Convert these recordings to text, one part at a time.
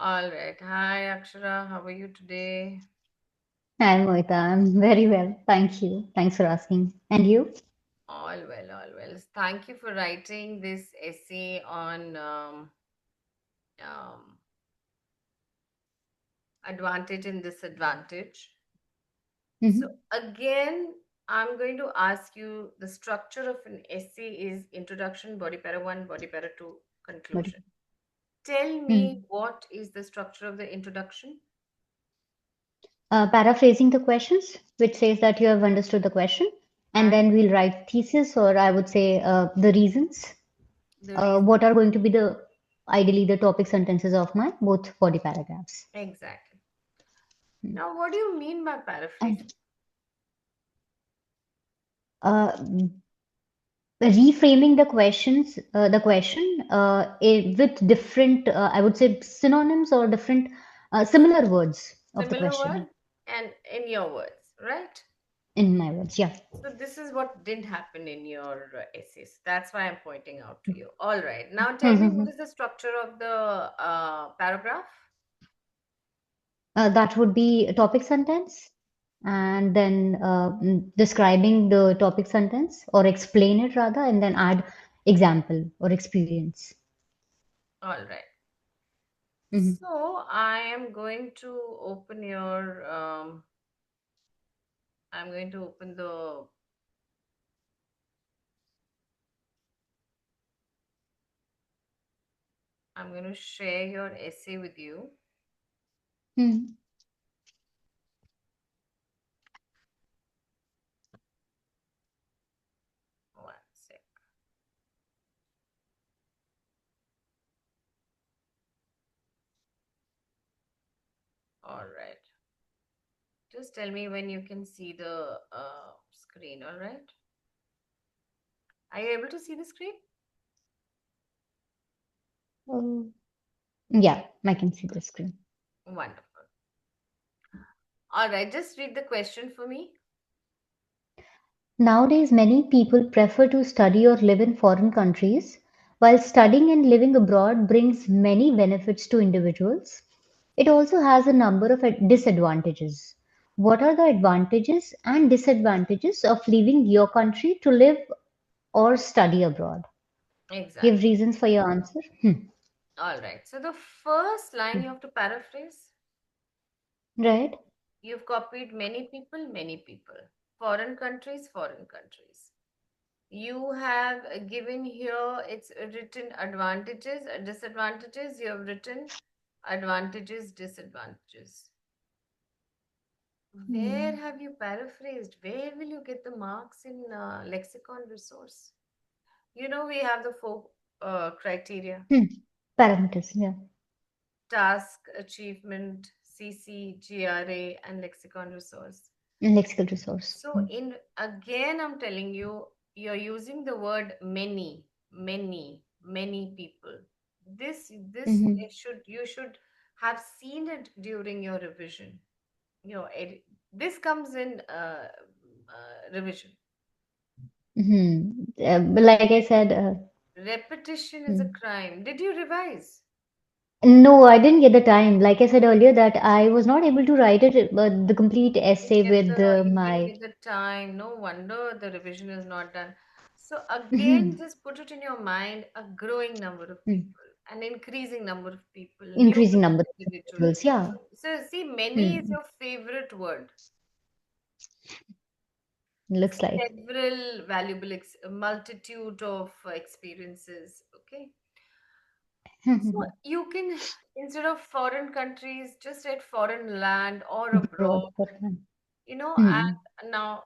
All right. Hi, Akshara. How are you today? Hi, Mohita. I'm very well. Thank you. Thanks for asking. And you? All well, all well. Thank you for writing this essay on um, advantage and disadvantage. So, Hmm. again, I'm going to ask you the structure of an essay is introduction, body para 1, body para 2, But, conclusion. Tell me hmm. what is the structure of the introduction? Paraphrasing the questions, which says that you have understood the question, and And then we'll write thesis, or I would say the reasons. the reason. What are going to be the ideally the topic sentences of my both body paragraphs. Exactly. Now, what do you mean by paraphrasing? And uh, reframing the question with different, I would say, synonyms or different similar words of the Similar question word and in your words, right? in my words. Yeah. So this is what didn't happen in your essays. That's why I'm pointing out to you. All right. Now tell me what is the structure of the paragraph? That would be a topic sentence, and then describing the topic sentence or explain it rather, and then add example or experience. All right. Mhm. So I am going to open your I'm going to open the I'm going to share your essay with you. Mhm. One sec. All right. Just tell me when you can see the screen, all right? Are you able to see the screen? Oh, yeah, I can see the screen. Wonderful. All right, just read the question for me. Nowadays, many people prefer to study or live in foreign countries. While studying and living abroad brings many benefits to individuals, it also has a number of disadvantages. What are the advantages and disadvantages of leaving your country to live or study abroad? Give Exactly. reasons for your answer. All right. So the first line you have to paraphrase. Right? You've copied many people, many people. Foreign countries, foreign countries. You have given here, it's written advantages, disadvantages. You have written advantages, disadvantages. Where Hmm. have you paraphrased? Where will you get the marks in lexicon resource? You know, we have the four criteria: Hmm. Parameters, yeah. task, achievement, CC, GRA, and lexicon resource. Lexical resource. So, in again, I'm telling you, you're using the word many, many, many people. This Mm-hmm. it should you should have seen it during your revision. This comes in revision. But like I said, Repetition is a hmm. crime. Did you revise? No, I didn't get the time. Like I said earlier, that I was not able to write it, the complete essay with You didn't my. get the time. No wonder the revision is not done. So again, Mhm. just put it in your mind, a growing number of Hmm. people, an increasing number of people, Increasing numerous number of individuals. individuals. Yeah. So see, many is Hmm. your favorite word. Looks like. Several valuable, a multitude of experiences. Okay. So you can, instead of foreign countries, just write foreign land or Broad. abroad. Hmm. And now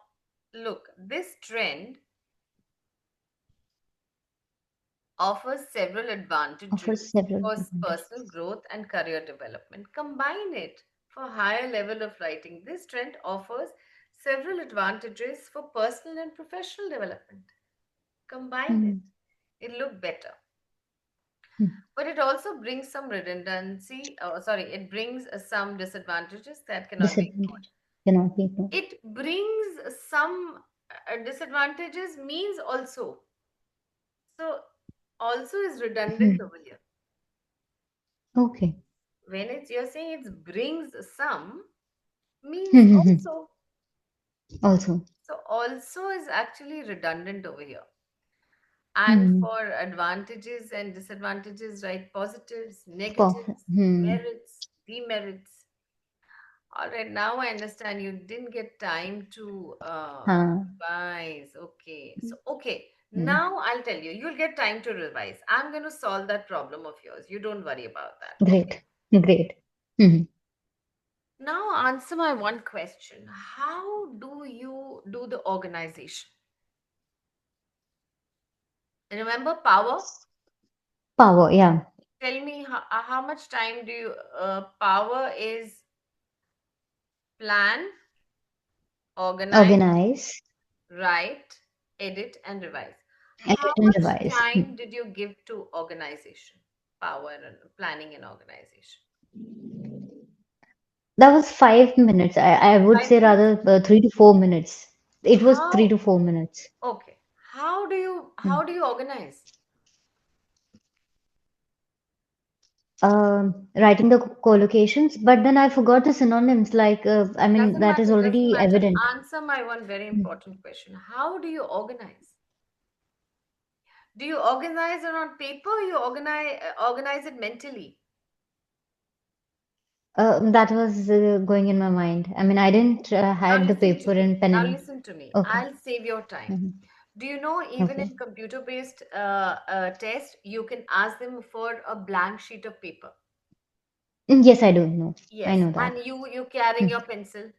look, this trend offers several Offers advantages several for personal advantages. growth and career development. Combine it for higher level of writing. This trend offers several advantages for personal and professional development. Combine it. Hmm. It look better. Hmm. But it also brings some redundancy. Oh, sorry, it brings some disadvantages that cannot be ignored. Disadvantage cannot be ignored. It brings some disadvantages means also. So also is redundant Hmm. over here. Okay. When it's you're saying it brings some, means also. Also. So also is actually redundant over here. And Hmm. for advantages and disadvantages, right? Positives, For, negatives, hmm. merits, demerits. All right, now I understand you didn't get time to Huh. revise. Okay. So, okay. Hmm. Now I'll tell you, you'll get time to revise. I'm going to solve that problem of yours. You don't worry about that. Okay. Great. Great. Hmm. Now answer my one question. How do you do the organization? Remember power? Power, yeah. Tell me how much time do you, power is plan, organize, Organize, write, edit, and revise. edit, How and much revise. Hmm. time did you give to organization, power, and planning and organization? That was 5 minutes. I would 5 say minutes? rather 3 to 4 minutes. It was three How? to four minutes. Okay. How do you Hmm. organize? Writing the collocations, but then I forgot the synonyms. Like, I mean, Doesn't that is matter. Doesn't already matter. evident. Answer my one very Hmm. important question. How do you organize? Do you organize it on paper? Or you organize it mentally? That was going in my mind. I mean, I didn't Now had the listen paper to me. and pen Now and. listen to me. Okay. I'll save your time. Hmm. Do you know even Okay. in computer-based test, you can ask them for a blank sheet of paper. Yes, I do know. I Yes, know that. and you carrying Hmm. your pencil,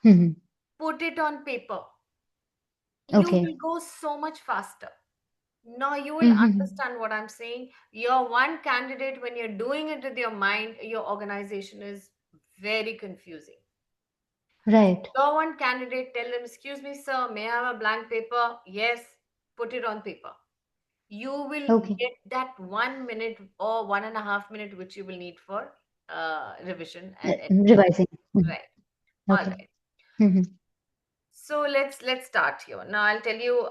Hmm. put it on paper. You Okay. will go so much faster. Now you will Hmm. understand what I'm saying. You're one candidate when you're doing it with your mind, your organization is very confusing. Right. You're one candidate, tell them, excuse me, sir, may I have a blank paper? Yes, put it on paper. You will Okay. get that 1 minute or 1.5 minute which you will need for revision and editing. Revising. Mhm. Right. All Okay. right. Hmm. So let's start here. Now I'll tell you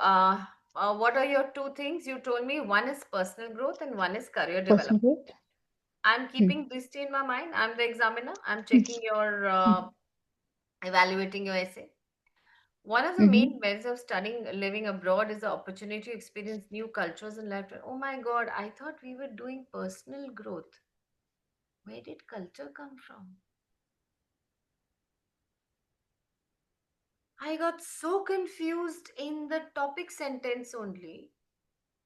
what are your two things. You told me one is personal growth and one is career Personal development. growth. I'm Hmm. keeping this in my mind. I'm the examiner. I'm checking Hmm. your evaluating your essay. One of the Hmm. main benefits of studying living abroad is the opportunity to experience new cultures and life. Oh my God, I thought we were doing personal growth. Where did culture come from? I got so confused in the topic sentence only.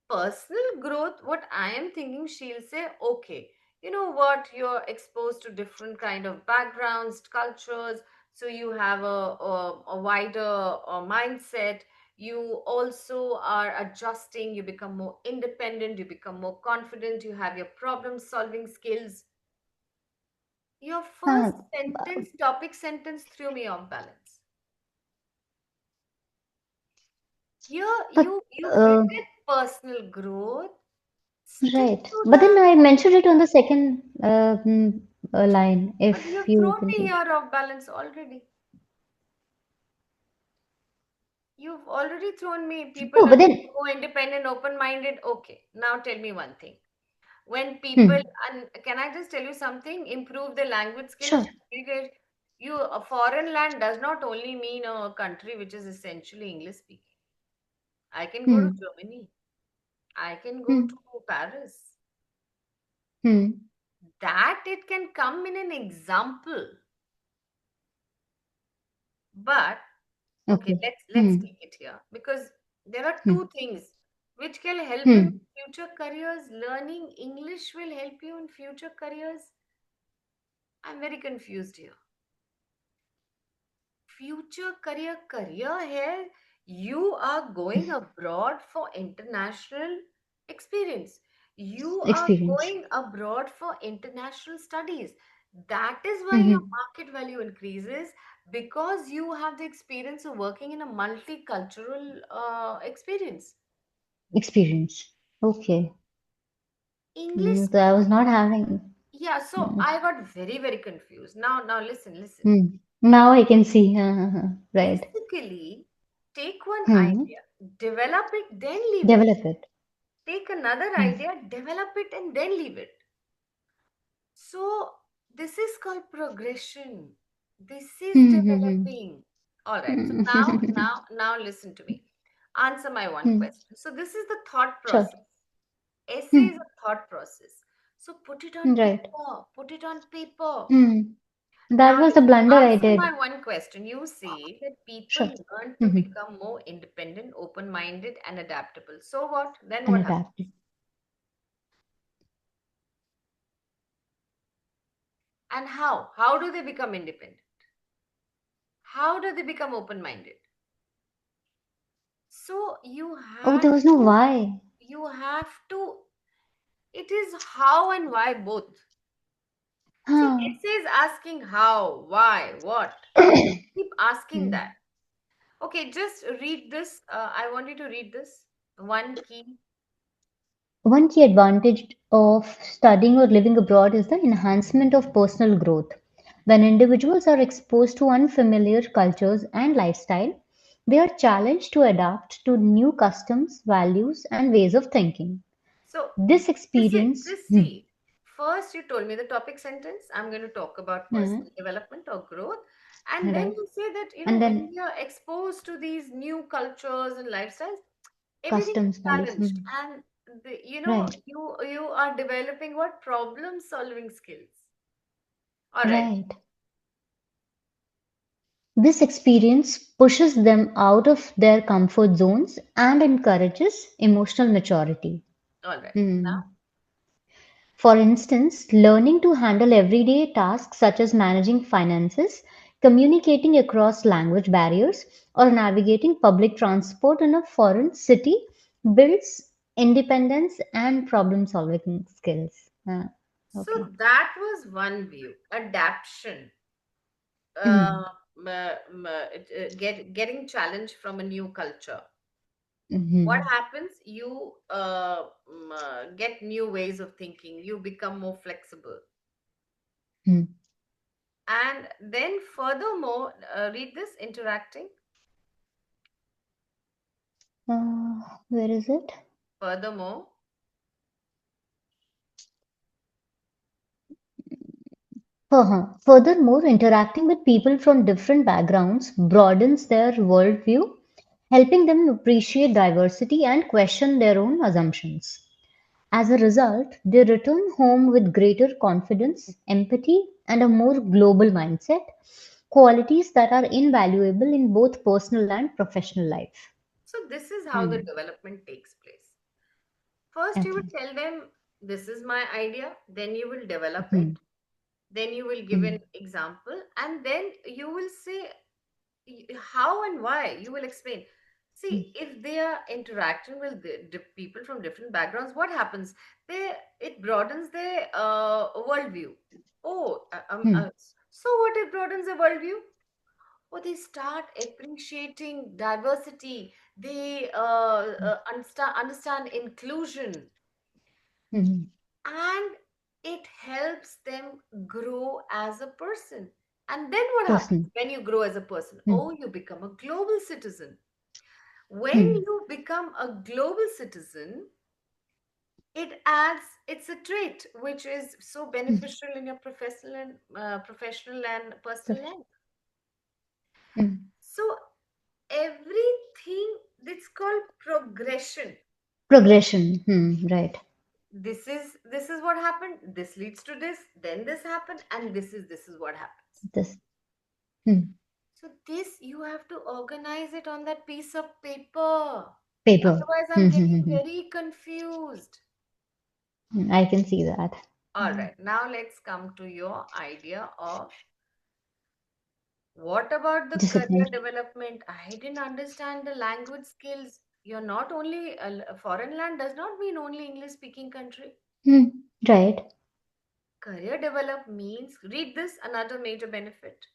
Personal growth, what I am thinking, she'll say, okay, you know what, you're exposed to different kind of backgrounds, cultures, so you have a wider mindset. You also are adjusting, you become more independent, you become more confident, you have your problem solving skills. Your Uh, first sentence, topic sentence, threw me off balance. Here but you uh, written personal growth, stick right. to But then that. I mentioned it on the second line. But If you've you thrown can me see. here off balance already. You've already thrown me. People Oh, are but then. more independent, open minded. Okay, now tell me one thing. When people, Hmm. and can I just tell you something? Improve the language skills. Sure. You, a foreign land does not only mean a country which is essentially English speaking. I can go to Hmm. Germany. I can go Hmm. to Paris. Hmm. That it can come in an example, but okay, Okay. let's Hmm. take it here because there are Hmm. two things which can help in Hmm. future careers. Learning English will help you in future careers. I'm very confused here. Future career here. You are going abroad for international experience. You are Experience. going abroad for international studies. That is why your Hmm. market value increases because you have the experience of working in a multicultural experience. Experience. Okay. English So I was speaking. not having. Yeah, so Hmm. I got very confused. Now listen. Hmm. Now I can see. Right. Basically, take one Hmm. idea, develop it, then leave it. Develop it. Take another Hmm. idea, develop it, and then leave it. So this is called progression. This is Hmm, hmm, hmm. developing. All right. So now, Hmm. now, now listen to me. Answer my one Hmm. question. So this is the thought Sure. process. Essay is Hmm. a thought process. So put it on Right. paper. Put it on paper. Hmm. That Now was the blunder I answer did. my one question. You say that people Sure. learn to Hmm. become more independent, open-minded, and adaptable. So what? Then And what happens? adapted. And how? How do they become independent? How do they become open-minded? So Oh, there was no why. you have to, it is how and why both. See, Huh. essay is asking how, why, what. Keep asking Hmm. that. Okay, just read this. I want you to read this. One key. One key advantage of studying or living abroad is the enhancement of personal growth. When individuals are exposed to unfamiliar cultures and lifestyle, they are challenged to adapt to new customs, values, and ways of thinking. So This this is experience, this see. First, you told me the topic sentence. I'm going to talk about uh, personal development or growth. And then right, you say that, and when then we are exposed to these new cultures and lifestyles, everything is customs, values, challenged. And right, you are developing what? Problem solving skills. All right. right. This experience pushes them out of their comfort zones and encourages emotional maturity. All right. Hmm. Now, For instance, learning to handle everyday tasks such as managing finances, communicating across language barriers, or navigating public transport in a foreign city builds independence and problem solving skills. so Okay. that was one view, adaptation. Mm, Getting challenged from a new culture. What mhm, happens? You get new ways of thinking. You become more flexible. mm. And then, furthermore, read this interacting. Where is it? Furthermore, Furthermore, interacting with people from different backgrounds broadens their worldview, helping them appreciate diversity and question their own assumptions. As a result, they return home with greater confidence, empathy, and a more global mindset, qualities that are invaluable in both personal and professional life. so this is how the Hmm. development takes place. First, you Okay. will tell them, this is my idea, then you will develop Hmm. it, then you will give Hmm. an example, and then you will say how and why. You will explain. Hmm. See, if they are interacting with the people from different backgrounds, what happens? It broadens their worldview. Oh, Hmm. so what it broadens the worldview? Oh, they start appreciating diversity. They understand inclusion, Hmm. and it helps them grow as a person. And then what happens Person. when you grow as a person? Hmm. Oh, you become a global citizen. When Hmm. you become a global citizen, it's a trait which is so Hmm. beneficial in your professional and personal Prof- life. hmm. So everything, that's called progression. Progression. Hmm. Right. This is what happened, this leads to this, then this happened, and this is what happens. This. Hmm. So this you have to organize it on that piece of paper. Paper. Otherwise I'm Hmm. Hmm. getting Hmm. Hmm. very confused. I can see that. All right, now let's come to your idea of what about the career Disadvantage. development. I didn't understand the language skills. You're not only a foreign land does not mean only English speaking country. Hmm. Right. Career develop means, read this, another major benefit.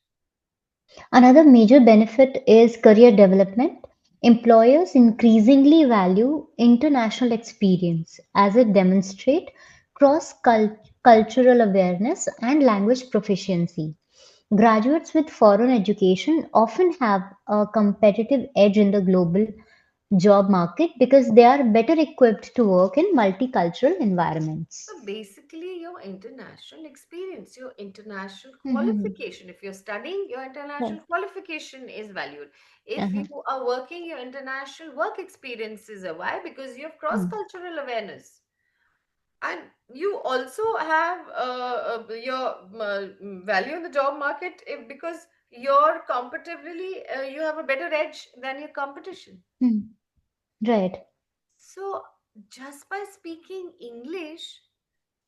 Another major benefit is career development. Employers increasingly value international experience as it demonstrates cross-cultural awareness and language proficiency. Graduates with foreign education often have a competitive edge in the global job market because they are better equipped to work in multicultural environments. So basically, your international experience, your international Mm-hmm. qualification. If you're studying, your Right. international qualification is valued. If Uh-huh. you are working, your international work experiences are why? Because you have Mm. cross-cultural awareness. And you also have your value in the job market if, because you're competitively, you have a better edge than your competition. Mm. Right. So just by speaking English,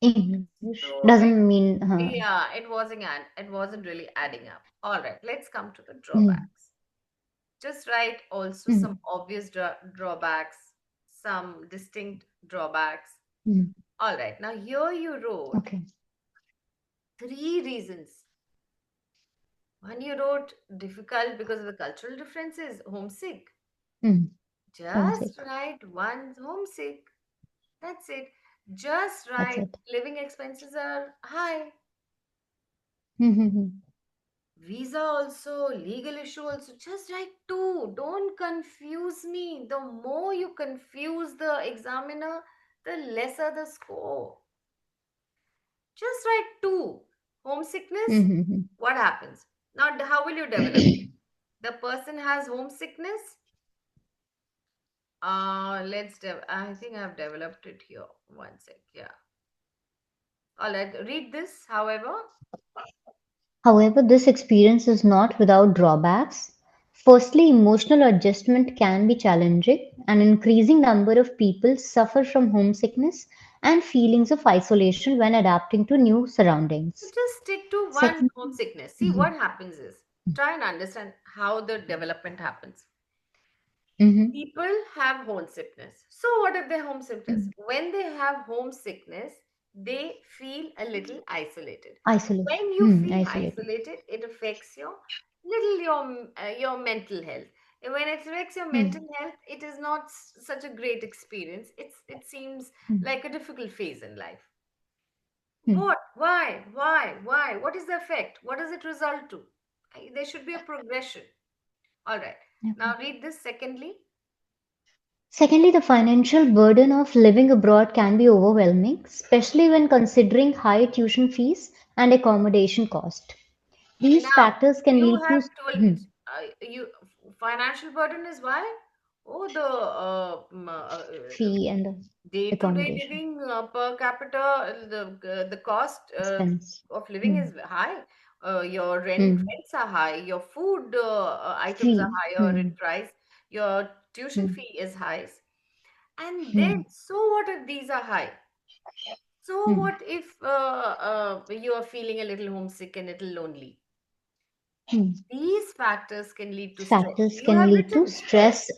English so doesn't mean yeah, it wasn't really adding up. All right, let's come to the mm, drawbacks. Just write also mm, some obvious drawbacks, some distinct drawbacks. mm. All right, now here you wrote Okay. three reasons. One you wrote difficult because of the cultural differences, homesick. Mm. Homesick. Just write one homesick. That's it. Just That's write it. living expenses are high. Mm-hmm. Visa also, legal issue also. Just write two. Don't confuse me. The more you confuse the examiner, the lesser the score. Just write two. Homesickness, Mm-hmm. what happens? Now, how will you develop it? The person has homesickness. I think I've developed it here. One sec. Yeah. All right. Read this. However, However, this experience is not without drawbacks. Firstly, emotional adjustment can be challenging. An increasing number of people suffer from homesickness and feelings of isolation when adapting to new surroundings. just stick to one Second, homesickness. See mhm, what happens is try and understand how the development happens. mhm, People have homesickness. So, what if they homesickness? mhm. When they have homesickness, they feel a little isolated. Isolation. When you feel Isolated. isolated, it affects your mental health. And when it affects your mental Mm, health, it is not such a great experience. It seems mm, like a difficult phase in life. mm. What? Why? What is the effect? What does it result to? There should be a progression. All right. Okay. Now read this secondly. Secondly, the financial burden of living abroad can be overwhelming, especially when considering high tuition fees and accommodation cost. These Now, factors can you lead to have told you financial burden is why? Oh, the fee and day-to-day accommodation living per capita, the cost expense. of living Hmm. is high. Your Hmm. rents are high. Your food items are Fee. higher in Hmm. price. Your tuition Hmm. fee is high. And then, Hmm. so what if these are high? So Hmm. what if you are feeling a little homesick and a little lonely? Hmm. These factors can lead to stress. Factors You can have lead to written stress, stress.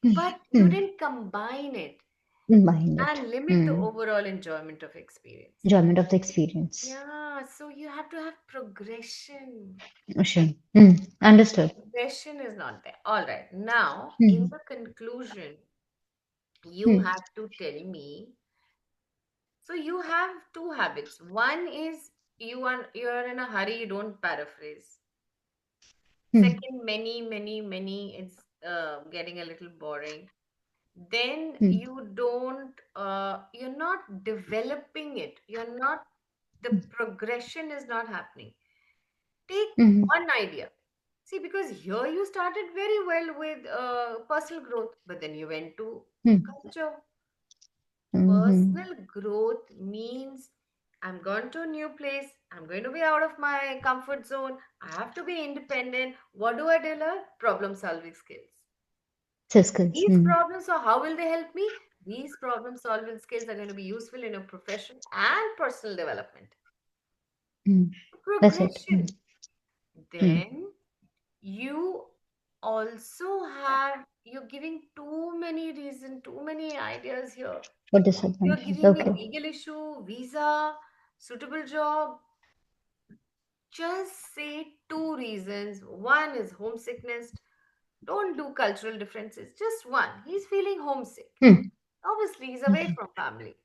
but you Hmm. didn't combine it Behind it. and limit the Hmm. overall enjoyment of experience. Enjoyment of the experience. Yeah, so you have to have progression. Sure. Hmm. Understood. Progression is not there. All right. Now, in Hmm. the conclusion, you Hmm. have to tell me. So you have two habits. One is you are in a hurry, you don't paraphrase. Hmm. Second, many, it's getting a little boring. Then Hmm. you're not developing it. The progression is not happening. Take Hmm. one idea. See, because here you started very well with personal growth, but then you went to Hmm. culture. Hmm. Hmm. Personal growth means I'm going to a new place. I'm going to be out of my comfort zone. I have to be independent. What do I develop? Problem solving skills. Skills. These Hmm. problems, so how will they help me? These problem solving skills are going to be useful in your profession and personal development. Hmm. That's it. Hmm. Progression. Hmm. Then you also have, you're giving too many reasons, too many ideas here. For You're disadvantages. giving me Okay. legal issue, visa, suitable job. Just say two reasons. One is homesickness. Don't do cultural differences. Just one. He's feeling homesick. Hmm. Obviously, he's away Okay. from family.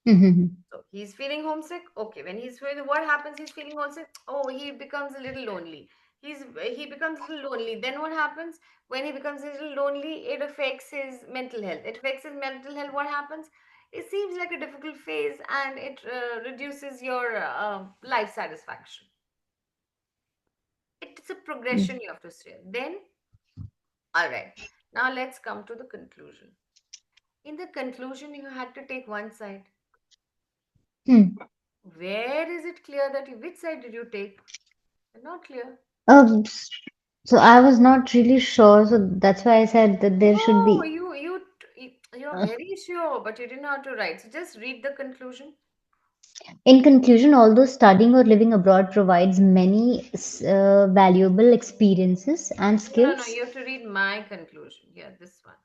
Hmm. Hmm. Hmm. So he's feeling homesick. Okay, when he's feeling, what happens? He's feeling homesick. Oh, he becomes a little lonely. He becomes a little lonely. Then what happens when he becomes a little lonely? It affects his mental health. It affects his mental health. What happens? It seems like a difficult phase, and it reduces your life satisfaction. It's a progression mm, you have to see. Then, all right. Now let's come to the conclusion. In the conclusion, you had to take one side. mm. Where is it clear that which side did you take? Not clear. Um, s- so I was not really sure, so that's why I said that there should Oh, be. you're Uh, very sure, but you didn't know how to write. So just read the conclusion. in conclusion, although studying or living abroad provides many valuable experiences and No. skills. You have to read my conclusion. Yeah, this one.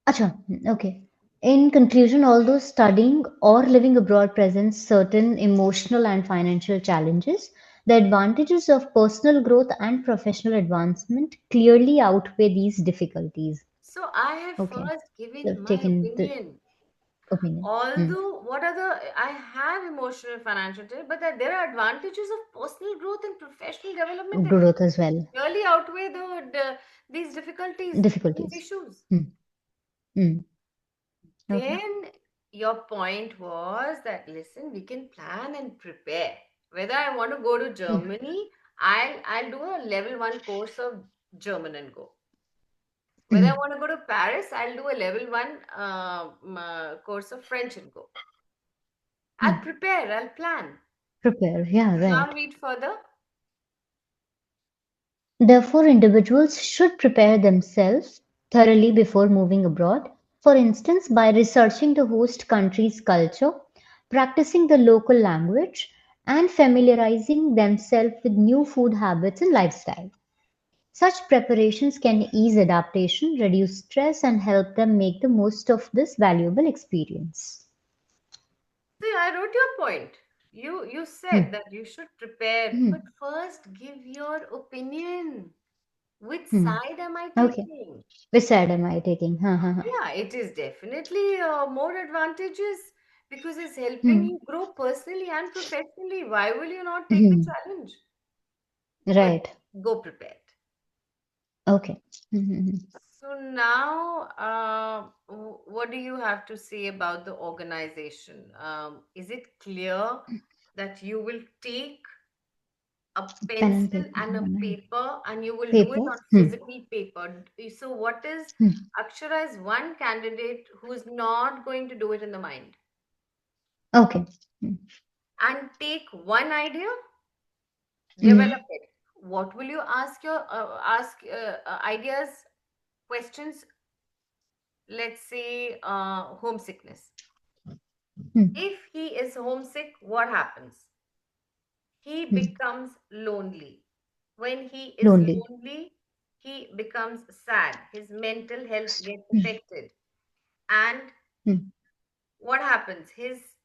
Acha, okay. In conclusion, although studying or living abroad presents certain emotional and financial challenges, the advantages of personal growth and professional advancement clearly outweigh these difficulties. So I have Okay, first given you've my taken the opinion. opinion. Hmm. Although, what are the I have emotional financial, but that there are advantages of personal growth and professional development that Growth as well. really outweigh these difficulties, these Difficulties. issues. Hmm. Hmm. Okay. Then your point was that listen, we can plan and prepare. Whether I want to go to Yeah. Germany, I'll do a level one course of German and go. Whether I Hmm. want to go to Paris, I'll do a level one course of French and go. I'll Hmm. prepare, I'll plan. Prepare. Yeah, Now right. read further. Therefore, individuals should prepare themselves thoroughly before moving abroad, for instance, by researching the host country's culture, practicing the local language, and familiarizing themselves with new food habits and lifestyle. Such preparations can ease adaptation, reduce stress, and help them make the most of this valuable experience. See, I wrote your point. You said Hmm. that you should prepare, Hmm. but first give your opinion. Which Hmm. side am I Okay. taking? Which side am I taking? Ha ha ha. Yeah, it is definitely more advantageous because it's helping Hmm. you grow personally and professionally. Why will you not take the Hmm. challenge? But Right. go prepared. Okay. Hmm. Hmm, hmm. So now, what do you have to say about the organization? Is it clear that you will take a Pen and pencil paper. and a paper and you will do it Paper. on Hmm. physical paper? So, what is Hmm. Akshara is one candidate who is not going to do it in the mind Okay. Hmm. and take one idea, Hmm. develop it. What will you ask your ideas, questions? Let's say homesickness. Hmm. If he is homesick, what happens? He Hmm. becomes lonely. When he is Lonely. lonely, he becomes sad. His mental health gets Hmm. affected. And Hmm. what happens? His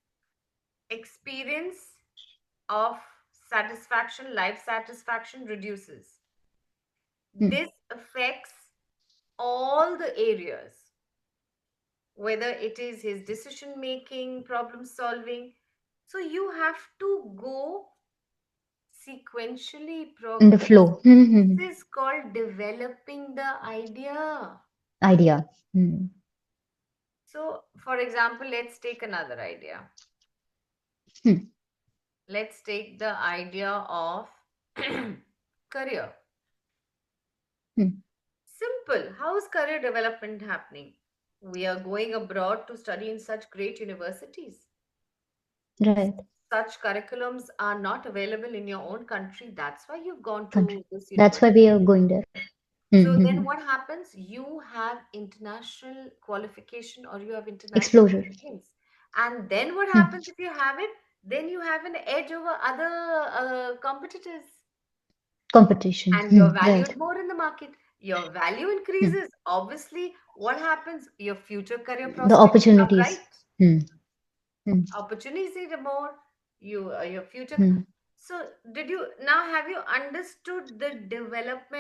experience of satisfaction, life satisfaction reduces. Hmm. This affects all the areas, whether it is his decision making, problem solving. So you have to go sequentially In the progress. flow. Hmm. Hmm, hmm. This is called developing the idea. Idea. Hmm. So, for example, let's take another idea. Hmm. Let's take the idea of career. Hmm. Simple. How is career development happening? We are going abroad to study in such great universities. Right. Such curriculums are not available in your own country. That's why you've gone Country. to this That's why university. we are going there. Hmm. So Hmm, then hmm. what happens? You have international qualification or you have international Exposure. experience. And then what Hmm. happens if you have it? Then you have an edge over other competitors Competition. and Hmm. you're Right. valued more in the market. Your value Hmm. increases. Obviously, what happens? Your future career The prospects become opportunities. bright. Hmm. Hmm. Opportunities are more. Your future. Hmm. So, did you now have you understood the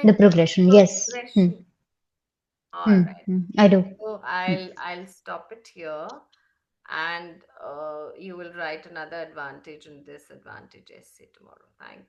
The development progression. Yes. Hmm. progression? All Hmm. right. Hmm. I do. So Hmm. I'll stop it here, and you will write another advantage and disadvantage essay tomorrow. Thank you.